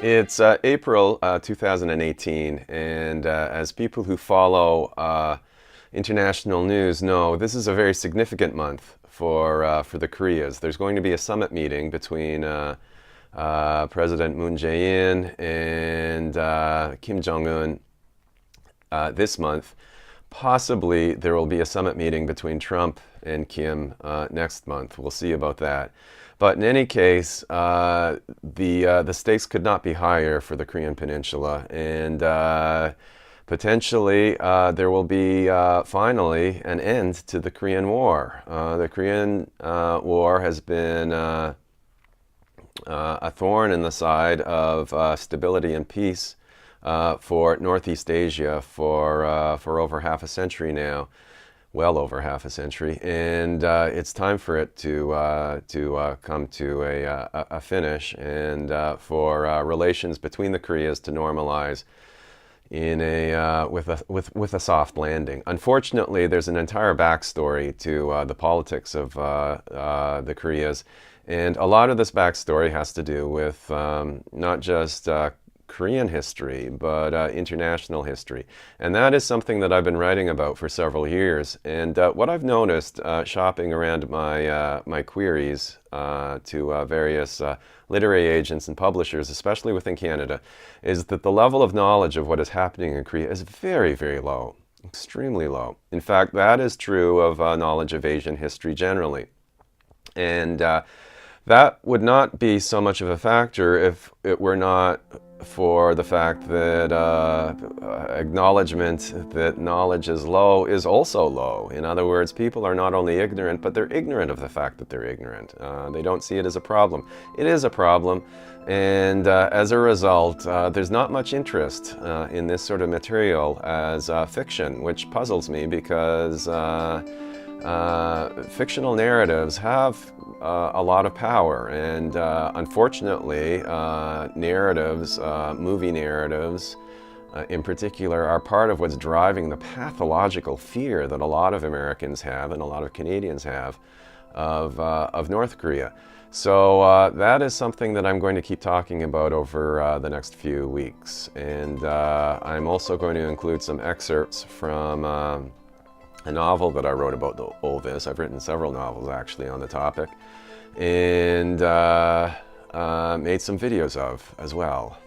It's April 2018, and as people who follow international news know, this is a very significant month for the Koreas. There's going to be a summit meeting between President Moon Jae-in and Kim Jong-un this month. Possibly there will be a summit meeting between Trump and Kim next month. We'll see about that. But in any case, the stakes could not be higher for the Korean Peninsula, and potentially there will be finally an end to the Korean War. The Korean War has been a thorn in the side of stability and peace for Northeast Asia for over half a century now, well over half a century, and it's time for it to come to a finish, and for relations between the Koreas to normalize in with a soft landing. Unfortunately, there's an entire backstory to the politics of the Koreas, and a lot of this backstory has to do with not just Korean history, but international history. And that is something that I've been writing about for several years. And what I've noticed shopping around my queries to various literary agents and publishers, especially within Canada, is that the level of knowledge of what is happening in Korea is very, very low, extremely low. In fact, that is true of knowledge of Asian history generally. And that would not be so much of a factor if it were not for the fact that acknowledgement that knowledge is low is also low. In other words, people are not only ignorant, but they're ignorant of the fact that they're ignorant. They don't see it as a problem. It is a problem, and as a result, there's not much interest in this sort of material as fiction, which puzzles me because fictional narratives have a lot of power, and unfortunately, narratives, movie narratives in particular, are part of what's driving the pathological fear that a lot of Americans have and a lot of Canadians have of North Korea. So that is something that I'm going to keep talking about over the next few weeks, and I'm also going to include some excerpts from a novel that I wrote about all this. I've written several novels actually on the topic, and made some videos of as well.